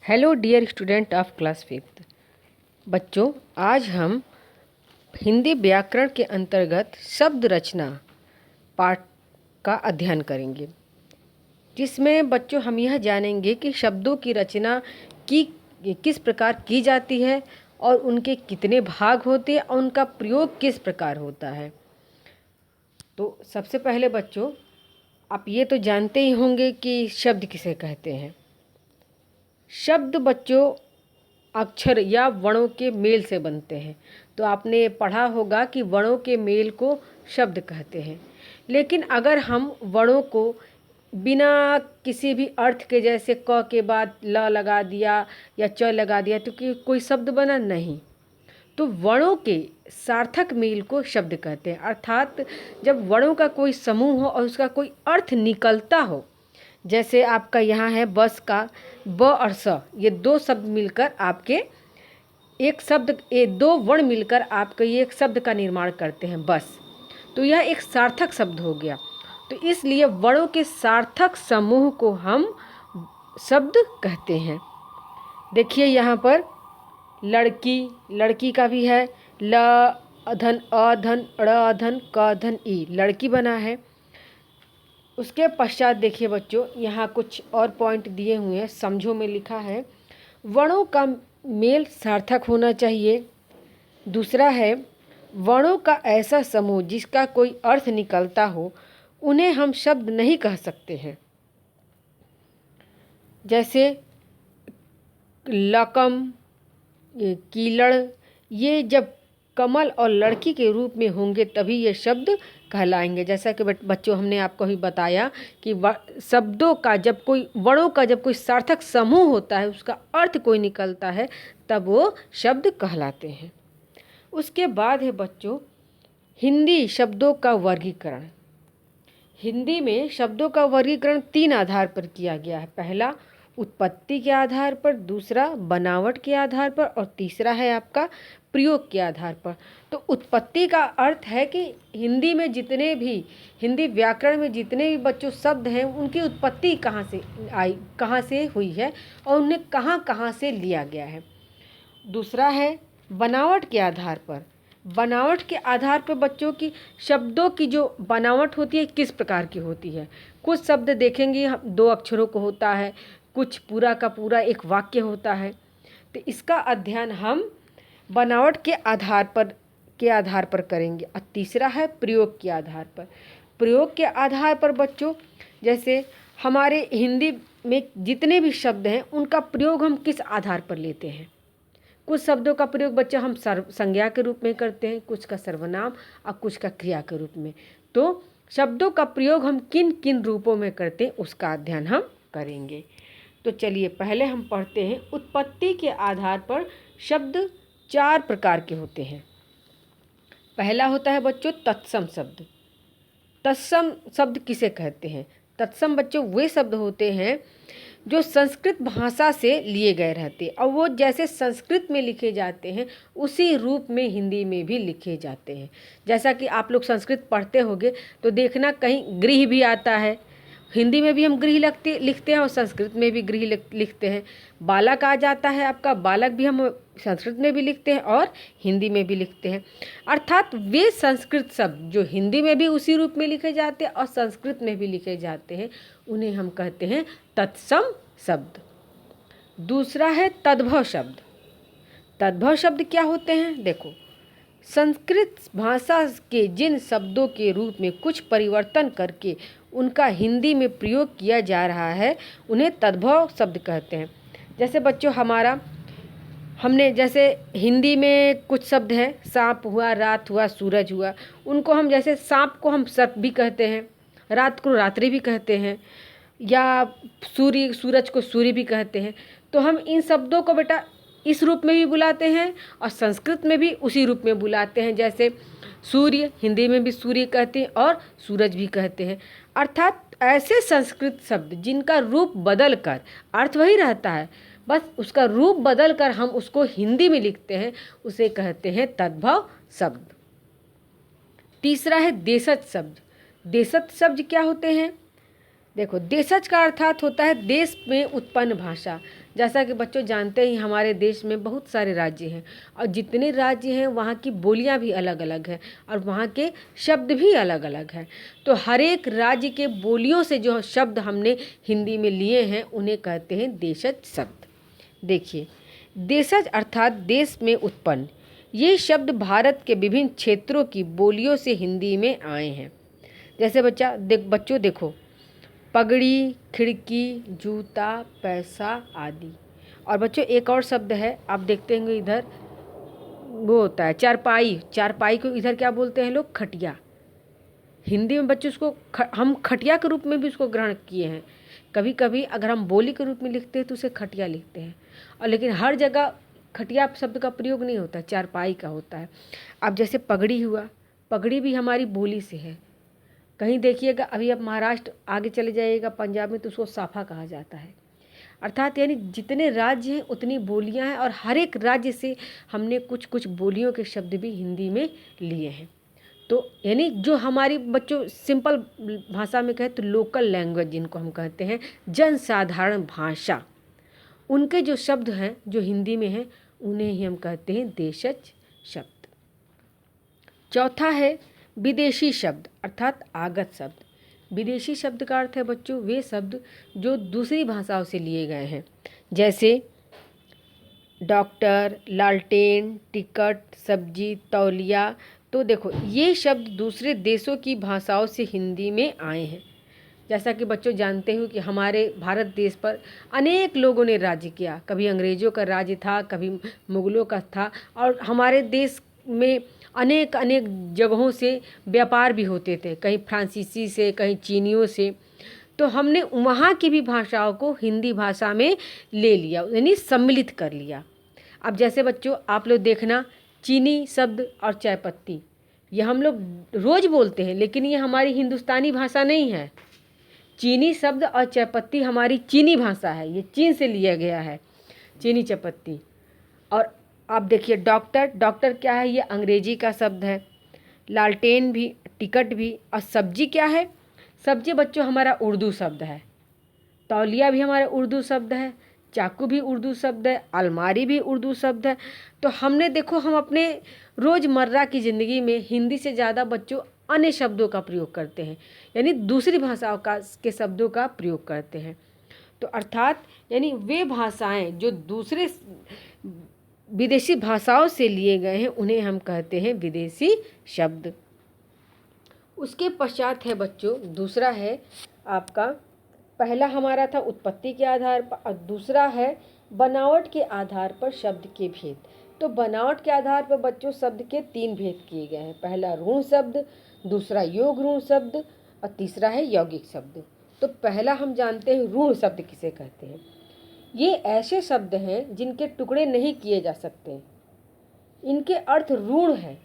Hello dear student of class 5th। बच्चों, आज हम हिंदी व्याकरण के अंतर्गत शब्द रचना पाठ का अध्ययन करेंगे, जिसमें बच्चों हम यह जानेंगे कि शब्दों की रचना की किस प्रकार की जाती है और उनके कितने भाग होते हैं और उनका प्रयोग किस प्रकार होता है। तो सबसे पहले बच्चों, आप ये तो जानते ही होंगे कि शब्द किसे कहते हैं। शब्द बच्चों अक्षर या वर्णों के मेल से बनते हैं। तो आपने पढ़ा होगा कि वर्णों के मेल को शब्द कहते हैं। लेकिन अगर हम वर्णों को बिना किसी भी अर्थ के, जैसे क के बाद ल लगा दिया या च लगा दिया, तो कोई शब्द बना नहीं। तो वर्णों के सार्थक मेल को शब्द कहते हैं। अर्थात जब वर्णों का कोई समूह हो और उसका कोई अर्थ निकलता हो, जैसे आपका यहाँ है बस का ब और स, ये दो शब्द मिलकर आपके एक शब्द, ये दो वर्ण मिलकर आपके ये एक शब्द का निर्माण करते हैं बस। तो यह एक सार्थक शब्द हो गया। तो इसलिए वर्णों के सार्थक समूह को हम शब्द कहते हैं। देखिए यहाँ पर लड़की, लड़की का भी है ल अधन अधन ड़ अधन क अधन ई, लड़की बना है। उसके पश्चात देखिए बच्चों, यहाँ कुछ और पॉइंट दिए हुए हैं, समझो में लिखा है वर्णों का मेल सार्थक होना चाहिए। दूसरा है वर्णों का ऐसा समूह जिसका कोई अर्थ निकलता हो, उन्हें हम शब्द नहीं कह सकते हैं। जैसे लकम, कीलड़, ये जब कमल और लड़की के रूप में होंगे तभी ये शब्द कहलाएंगे। जैसा कि बच्चों हमने आपको ही बताया कि शब्दों का जब कोई, वर्णों का जब कोई सार्थक समूह होता है, उसका अर्थ कोई निकलता है, तब वो शब्द कहलाते हैं। उसके बाद है बच्चों हिंदी शब्दों का वर्गीकरण। हिंदी में शब्दों का वर्गीकरण 3 आधार पर किया गया है। पहला उत्पत्ति के आधार पर, दूसरा बनावट के आधार पर और तीसरा है आपका प्रयोग के आधार पर। तो उत्पत्ति का अर्थ है कि हिंदी में जितने भी, हिंदी व्याकरण में जितने भी बच्चों शब्द हैं, उनकी उत्पत्ति कहाँ से आई, कहाँ से हुई है और उन्हें कहाँ कहाँ से लिया गया है। दूसरा है बनावट के आधार पर। बनावट के आधार पर बच्चों की शब्दों की जो बनावट होती है किस प्रकार की होती है। कुछ शब्द देखेंगे 2 अक्षरों को होता है, कुछ पूरा का पूरा एक वाक्य होता है। तो इसका अध्ययन हम बनावट के आधार पर करेंगे। और तीसरा है प्रयोग के आधार पर। प्रयोग के आधार पर बच्चों, जैसे हमारे हिंदी में जितने भी शब्द हैं उनका प्रयोग हम किस आधार पर लेते हैं। कुछ शब्दों का प्रयोग बच्चों हम संज्ञा के रूप में करते हैं, कुछ का सर्वनाम और कुछ का क्रिया के रूप में। तो शब्दों का प्रयोग हम किन किन रूपों में करते हैं उसका अध्ययन हम करेंगे। तो चलिए पहले हम पढ़ते हैं। उत्पत्ति के आधार पर शब्द 4 प्रकार के होते हैं। पहला होता है बच्चों तत्सम शब्द। तत्सम शब्द किसे कहते हैं? तत्सम बच्चों वे शब्द होते हैं जो संस्कृत भाषा से लिए गए रहते हैं और वो जैसे संस्कृत में लिखे जाते हैं उसी रूप में हिंदी में भी लिखे जाते हैं। जैसा कि आप लोग संस्कृत पढ़ते होंगे तो देखना कहीं गृह भी आता है। हिंदी में भी हम गृह लिखते हैं और संस्कृत में भी गृह लिखते हैं। बालक आ जाता है आपका, बालक भी हम संस्कृत में भी लिखते हैं और हिंदी में भी लिखते हैं। अर्थात वे संस्कृत शब्द जो हिंदी में भी उसी रूप में लिखे जाते हैं और संस्कृत में भी लिखे जाते हैं, उन्हें हम कहते हैं तत्सम शब्द। दूसरा है तद्भव शब्द। तद्भव शब्द क्या होते हैं? देखो, संस्कृत भाषा के जिन शब्दों के रूप में कुछ परिवर्तन करके उनका हिंदी में प्रयोग किया जा रहा है, उन्हें तद्भव शब्द कहते हैं। जैसे बच्चों हमने जैसे हिंदी में कुछ शब्द हैं, सांप हुआ, रात हुआ, सूरज हुआ, उनको हम जैसे सांप को हम सर्प भी कहते हैं, रात को रात्रि भी कहते हैं, या सूरज को सूर्य भी कहते हैं। तो हम इन शब्दों को बेटा इस रूप में भी बुलाते हैं और संस्कृत में भी उसी रूप में बुलाते हैं। जैसे सूर्य हिंदी में भी सूर्य कहते हैं और सूरज भी कहते हैं। अर्थात ऐसे संस्कृत शब्द जिनका रूप बदल कर, अर्थ वही रहता है, बस उसका रूप बदल कर हम उसको हिंदी में लिखते हैं, उसे कहते हैं तद्भव शब्द। तीसरा है देशज शब्द। देशज शब्द क्या होते हैं? देखो, देशज का अर्थात होता है देश में उत्पन्न भाषा। जैसा कि बच्चों जानते ही हमारे देश में बहुत सारे राज्य हैं और जितने राज्य हैं वहाँ की बोलियाँ भी अलग अलग हैं और वहाँ के शब्द भी अलग अलग हैं। तो हर एक राज्य के बोलियों से जो शब्द हमने हिंदी में लिए हैं उन्हें कहते हैं देशज शब्द। देखिए, देशज अर्थात देश में उत्पन्न, ये शब्द भारत के विभिन्न क्षेत्रों की बोलियों से हिंदी में आए हैं। जैसे बच्चों देखो, पगड़ी, खिड़की, जूता, पैसा आदि। और बच्चों एक और शब्द है, आप देखते होंगे इधर, वो होता है चारपाई। चारपाई को इधर क्या बोलते हैं लोग? खटिया। हिंदी में बच्चों उसको हम खटिया के रूप में भी उसको ग्रहण किए हैं। कभी कभी अगर हम बोली के रूप में लिखते हैं तो उसे खटिया लिखते हैं, और लेकिन हर जगह खटिया शब्द का प्रयोग नहीं होता, चारपाई का होता है। अब जैसे पगड़ी हुआ, पगड़ी भी हमारी बोली से है। कहीं देखिएगा, अभी आप महाराष्ट्र आगे चले जाइएगा, पंजाब में, तो उसको साफा कहा जाता है। अर्थात यानी जितने राज्य हैं उतनी बोलियां हैं और हर एक राज्य से हमने कुछ कुछ बोलियों के शब्द भी हिंदी में लिए हैं। तो यानी जो हमारी बच्चों सिंपल भाषा में कहे तो लोकल लैंग्वेज जिनको हम कहते हैं, जनसाधारण भाषा, उनके जो शब्द हैं जो हिंदी में हैं उन्हें ही हम कहते हैं देशज शब्द। चौथा है विदेशी शब्द अर्थात आगत शब्द। विदेशी शब्द का अर्थ है बच्चों वे शब्द जो दूसरी भाषाओं से लिए गए हैं, जैसे डॉक्टर, लालटेन, टिकट, सब्जी, तौलिया। तो देखो ये शब्द दूसरे देशों की भाषाओं से हिंदी में आए हैं। जैसा कि बच्चों जानते हो कि हमारे भारत देश पर अनेक लोगों ने राज्य किया। कभी अंग्रेज़ों का राज्य था, कभी मुग़लों का था, और हमारे देश में अनेक अनेक जगहों से व्यापार भी होते थे, कहीं फ्रांसीसी से, कहीं चीनियों से। तो हमने वहाँ की भी भाषाओं को हिंदी भाषा में ले लिया, यानी सम्मिलित कर लिया। अब जैसे बच्चों आप लोग देखना, चीनी शब्द और चाय पत्ती, ये हम लोग रोज़ बोलते हैं, लेकिन ये हमारी हिंदुस्तानी भाषा नहीं है। चीनी शब्द और चाय पत्ती हमारी चीनी भाषा है, ये चीन से लिया गया है, चीनी चाय पत्ती। और आप देखिए डॉक्टर, डॉक्टर क्या है? ये अंग्रेजी का शब्द है। लालटेन भी, टिकट भी। और सब्जी क्या है? सब्जी बच्चों हमारा उर्दू शब्द है। तौलिया भी हमारा उर्दू शब्द है, चाकू भी उर्दू शब्द है, अलमारी भी उर्दू शब्द है। तो हमने देखो हम अपने रोज़मर्रा की ज़िंदगी में हिंदी से ज़्यादा बच्चों अन्य शब्दों का प्रयोग करते हैं, यानी दूसरी भाषाओं के शब्दों का प्रयोग करते हैं। तो अर्थात यानी वे भाषाएं जो दूसरे विदेशी भाषाओं से लिए गए हैं उन्हें हम कहते हैं विदेशी शब्द। उसके पश्चात है बच्चों, दूसरा है आपका, पहला हमारा था उत्पत्ति के आधार पर और दूसरा है बनावट के आधार पर शब्द के भेद। तो बनावट के आधार पर बच्चों शब्द के 3 भेद किए गए हैं। पहला ऋण शब्द, दूसरा योग ऋण शब्द और तीसरा है यौगिक शब्द। तो पहला हम जानते हैं ऋण शब्द किसे कहते हैं। ये ऐसे शब्द हैं जिनके टुकड़े नहीं किए जा सकते, इनके अर्थ ऋण है।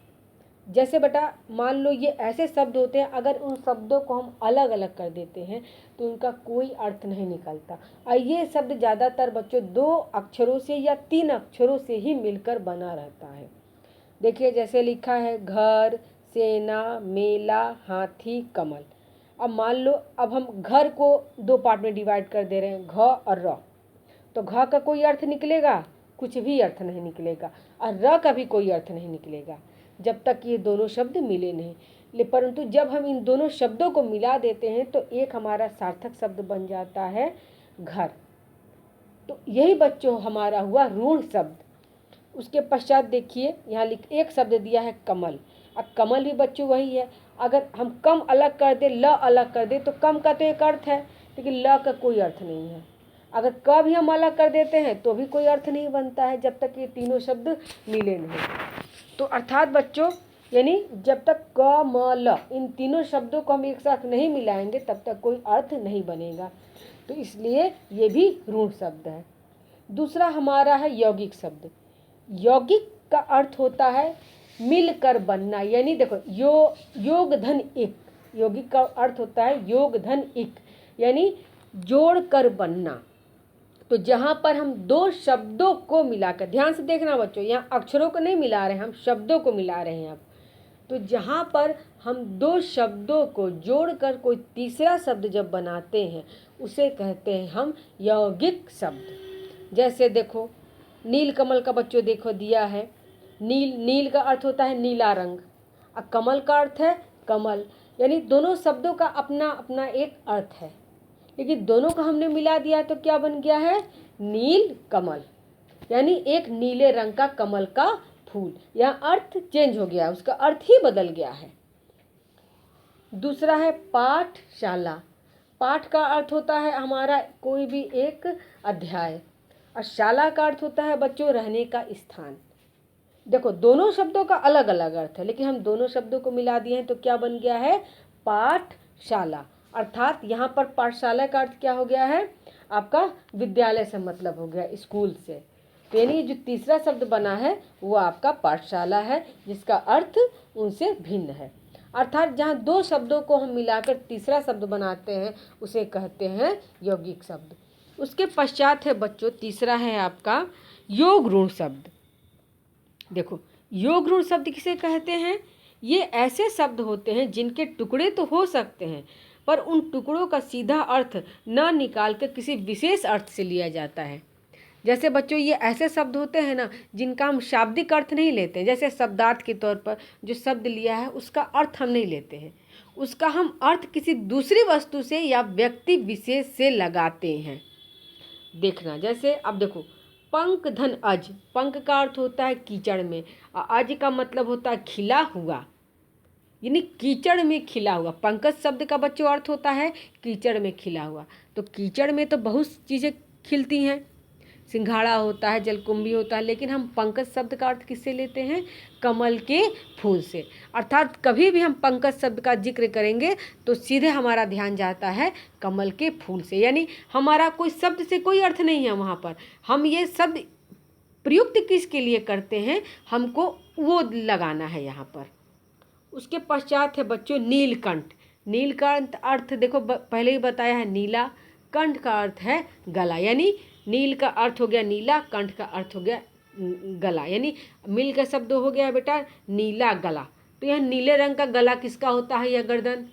जैसे बेटा मान लो ये ऐसे शब्द होते हैं, अगर उन शब्दों को हम अलग अलग कर देते हैं तो उनका कोई अर्थ नहीं निकलता। और ये शब्द ज़्यादातर बच्चों 2 अक्षरों से या 3 अक्षरों से ही मिलकर बना रहता है। देखिए जैसे लिखा है घर, सेना, मेला, हाथी, कमल। अब मान लो अब हम घर को 2 पार्ट में डिवाइड कर दे रहे हैं, घ और र। तो घ का कोई अर्थ निकलेगा? कुछ भी अर्थ नहीं निकलेगा। और र का भी कोई अर्थ नहीं निकलेगा जब तक ये दोनों शब्द मिले नहीं। परंतु जब हम इन दोनों शब्दों को मिला देते हैं तो एक हमारा सार्थक शब्द बन जाता है घर। तो यही बच्चों हमारा हुआ ऋण शब्द। उसके पश्चात देखिए यहाँ एक शब्द दिया है कमल। अब कमल भी बच्चों वही है। अगर हम कम अलग कर दे, ल अलग कर दे, तो कम का तो एक अर्थ है, लेकिन ल का कोई अर्थ नहीं है। अगर क भी हम अलग कर देते हैं तो भी कोई अर्थ नहीं बनता है जब तक ये तीनों शब्द मिले नहीं। तो अर्थात बच्चों यानी जब तक क, म, ल इन तीनों शब्दों को हम एक साथ नहीं मिलाएंगे तब तक कोई अर्थ नहीं बनेगा। तो इसलिए ये भी ऋण शब्द है। दूसरा हमारा है यौगिक शब्द। यौगिक का अर्थ होता है मिलकर बनना, यानी देखो योग धन एक। यौगिक का अर्थ होता है योग धन एक, यानी जोड़ कर बनना। तो जहाँ पर हम 2 शब्दों को मिलाकर, ध्यान से देखना बच्चों, यहाँ अक्षरों को नहीं मिला रहे हैं, हम शब्दों को मिला रहे हैं अब। तो जहाँ पर हम 2 शब्दों को जोड़कर कोई तीसरा शब्द जब बनाते हैं उसे कहते हैं हम यौगिक शब्द। जैसे देखो नील कमल का बच्चों देखो दिया है, नील का अर्थ होता है नीला रंग और कमल का अर्थ है कमल, यानी दोनों शब्दों का अपना अपना एक अर्थ है, लेकिन दोनों का हमने मिला दिया तो क्या बन गया है नील कमल, यानी एक नीले रंग का कमल का फूल। यहाँ अर्थ चेंज हो गया, उसका अर्थ ही बदल गया है। दूसरा है पाठशाला। पाठ का अर्थ होता है हमारा कोई भी एक अध्याय और शाला का अर्थ होता है बच्चों रहने का स्थान। देखो दोनों शब्दों का अलग अलग अर्थ है, लेकिन हम दोनों शब्दों को मिला दिए हैं तो क्या बन गया है पाठशाला। अर्थात यहाँ पर पाठशाला का अर्थ क्या हो गया है आपका विद्यालय से मतलब हो गया, स्कूल से। तो यानी जो तीसरा शब्द बना है वो आपका पाठशाला है, जिसका अर्थ उनसे भिन्न है। अर्थात जहाँ दो शब्दों को हम मिलाकर तीसरा शब्द बनाते हैं उसे कहते हैं यौगिक शब्द। उसके पश्चात है बच्चों तीसरा है आपका योग ऋण शब्द। देखो योग ऋण शब्द किसे कहते हैं, ये ऐसे शब्द होते हैं जिनके टुकड़े तो हो सकते हैं पर उन टुकड़ों का सीधा अर्थ न निकाल कर किसी विशेष अर्थ से लिया जाता है। जैसे बच्चों ये ऐसे शब्द होते हैं ना जिनका हम शाब्दिक अर्थ नहीं लेते हैं, जैसे शब्दार्थ के तौर पर जो शब्द लिया है उसका अर्थ हम नहीं लेते हैं, उसका हम अर्थ किसी दूसरी वस्तु से या व्यक्ति विशेष से लगाते हैं। देखना जैसे अब देखो पंक धन अज, पंक का अर्थ होता है कीचड़ में और अज का मतलब होता है खिला हुआ, यानी कीचड़ में खिला हुआ। पंकज शब्द का बच्चों अर्थ होता है कीचड़ में खिला हुआ, तो कीचड़ में तो बहुत चीज़ें खिलती हैं, सिंघाड़ा होता है, जलकुंभी होता है, लेकिन हम पंकज शब्द का अर्थ किससे लेते हैं कमल के फूल से। अर्थात कभी भी हम पंकज शब्द का जिक्र करेंगे तो सीधे हमारा ध्यान जाता है कमल के फूल से, यानी हमारा कोई शब्द से कोई अर्थ नहीं है वहाँ पर। हम ये शब्द प्रयुक्त किसके लिए करते हैं, हमको वो लगाना है यहाँ पर। उसके पश्चात है बच्चों नीलकंठ। नीलकंठ अर्थ देखो पहले ही बताया है नीला, कंठ का अर्थ है गला, यानी नील का अर्थ हो गया नीला, कंठ का अर्थ हो गया गला, यानी मिल का शब्द हो गया बेटा नीला गला। तो यह नीले रंग का गला किसका होता है, यह गर्दन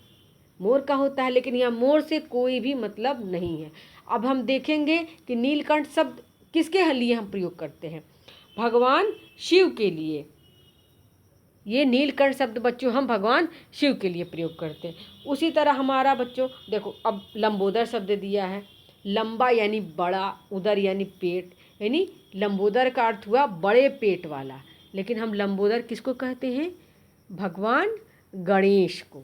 मोर का होता है, लेकिन यहाँ मोर से कोई भी मतलब नहीं है। अब हम देखेंगे कि नीलकंठ शब्द किसके लिए हम प्रयोग करते हैं, भगवान शिव के लिए। ये नीलकंठ शब्द बच्चों हम भगवान शिव के लिए प्रयोग करते हैं। उसी तरह हमारा बच्चों देखो अब लंबोदर शब्द दिया है, लंबा यानी बड़ा, उदर यानी पेट, यानी लंबोदर का अर्थ हुआ बड़े पेट वाला, लेकिन हम लंबोदर किसको कहते हैं भगवान गणेश को।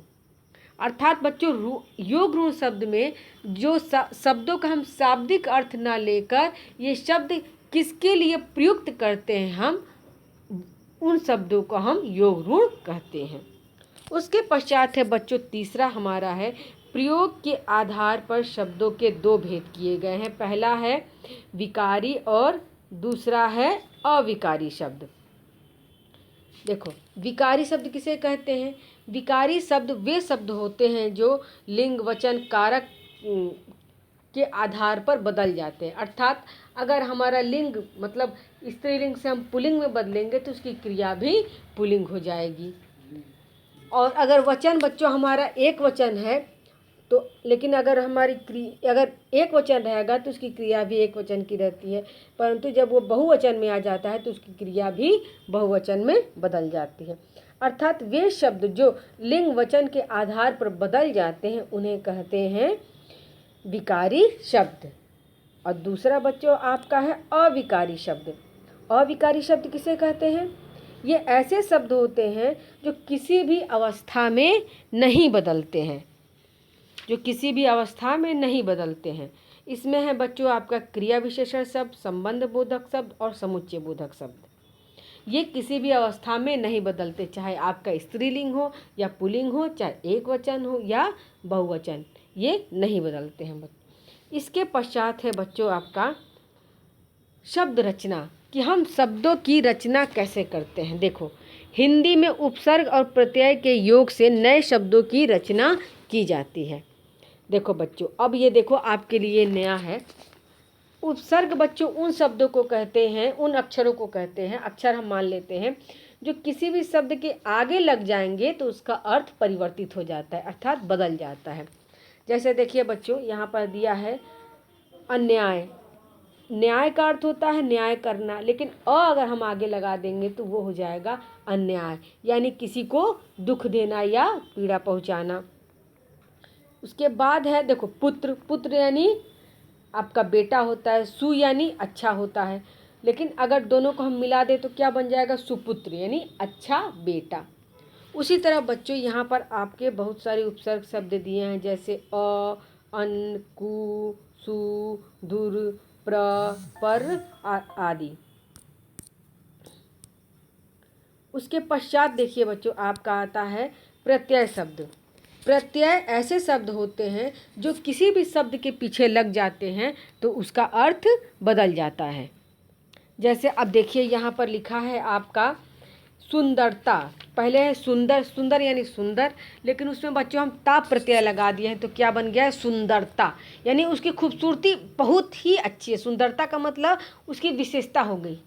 अर्थात बच्चों योग ऋण शब्द में जो शब्दों का हम शाब्दिक अर्थ ना लेकर ये शब्द किसके लिए प्रयुक्त करते हैं, हम उन शब्दों को हम योग ऋण कहते हैं। उसके पश्चात है बच्चों तीसरा हमारा है प्रयोग के आधार पर शब्दों के दो भेद किए गए हैं। पहला है विकारी और दूसरा है अविकारी शब्द। देखो विकारी शब्द किसे कहते हैं, विकारी शब्द वे शब्द होते हैं जो लिंग वचन कारक के आधार पर बदल जाते हैं। अर्थात अगर हमारा लिंग मतलब स्त्रीलिंग से हम पुल्लिंग में बदलेंगे तो उसकी क्रिया भी पुल्लिंग हो जाएगी, और अगर वचन बच्चों हमारा एक वचन है तो लेकिन अगर अगर एक वचन रहेगा तो उसकी क्रिया भी एक वचन की रहती है, परंतु जब वो बहुवचन में आ जाता है तो उसकी क्रिया भी बहुवचन में बदल जाती है। अर्थात वे शब्द जो लिंग वचन के आधार पर बदल जाते हैं उन्हें कहते हैं विकारी शब्द। और दूसरा बच्चों आपका है अविकारी शब्द। अविकारी शब्द किसे कहते हैं, ये ऐसे शब्द होते हैं जो किसी भी अवस्था में नहीं बदलते हैं, जो किसी भी अवस्था में नहीं बदलते हैं। इसमें है बच्चों आपका क्रिया विशेषण शब्द, संबंध बोधक शब्द और समुच्चय बोधक शब्द। ये किसी भी अवस्था में नहीं बदलते, चाहे आपका स्त्रीलिंग हो या पुल्लिंग हो, चाहे एक वचन हो या बहुवचन, ये नहीं बदलते हैं बच्चों। इसके पश्चात है बच्चों आपका शब्द रचना, कि हम शब्दों की रचना कैसे करते हैं। देखो हिंदी में उपसर्ग और प्रत्यय के योग से नए शब्दों की रचना की जाती है। देखो बच्चों अब ये देखो आपके लिए नया है, उपसर्ग बच्चों उन शब्दों को कहते हैं, उन अक्षरों को कहते हैं, अक्षर हम मान लेते हैं जो किसी भी शब्द के आगे लग जाएंगे तो उसका अर्थ परिवर्तित हो जाता है, अर्थात बदल जाता है। जैसे देखिए बच्चों यहाँ पर दिया है अन्याय, न्याय का अर्थ होता है न्याय करना, लेकिन अगर हम आगे लगा देंगे तो वो हो जाएगा अन्याय, यानी किसी को दुख देना या पीड़ा पहुंचाना। उसके बाद है देखो पुत्र, पुत्र यानी आपका बेटा होता है, सु यानी अच्छा होता है, लेकिन अगर दोनों को हम मिला दें तो क्या बन जाएगा, सुपुत्र यानी अच्छा बेटा। उसी तरह बच्चों यहाँ पर आपके बहुत सारे उपसर्ग शब्द दिए हैं, जैसे अ, अन, कु, सु, धुर, प्र, पर आदि। उसके पश्चात देखिए बच्चों आपका आता है प्रत्यय शब्द। प्रत्यय ऐसे शब्द होते हैं जो किसी भी शब्द के पीछे लग जाते हैं तो उसका अर्थ बदल जाता है। जैसे अब देखिए यहाँ पर लिखा है आपका सुंदरता, पहले है सुंदर, सुंदर यानी सुंदर, लेकिन उसमें बच्चों हम ता प्रत्यय लगा दिए हैं तो क्या बन गया है, सुंदरता, यानी उसकी खूबसूरती बहुत ही अच्छी है। सुंदरता का मतलब उसकी विशेषता हो गई।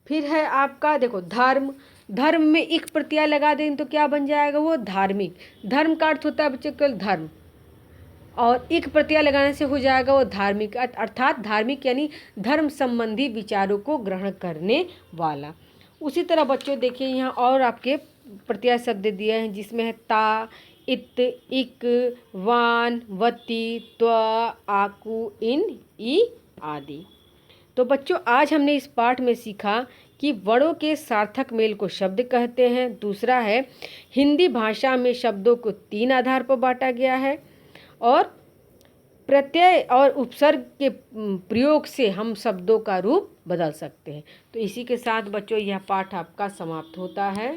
फिर है आपका देखो धर्म, धर्म में एक प्रत्यय लगा दें तो क्या बन जाएगा, वो धार्मिक। धर्म का अर्थ होता है बच्चों केवल धर्म, और एक प्रत्यय लगाने से हो जाएगा वो धार्मिक, अर्थात धार्मिक यानी धर्म संबंधी विचारों को ग्रहण करने वाला। उसी तरह बच्चों देखिए यहाँ और आपके प्रत्यय शब्द दिए हैं, जिसमें है ता, इत, इक, वान, वती, त्व, आकु, इन, ई आदि। तो बच्चों आज हमने इस पाठ में सीखा कि वर्णों के सार्थक मेल को शब्द कहते हैं। दूसरा है हिंदी भाषा में शब्दों को 3 आधार पर बांटा गया है, और प्रत्यय और उपसर्ग के प्रयोग से हम शब्दों का रूप बदल सकते हैं। तो इसी के साथ बच्चों यह पाठ आपका समाप्त होता है।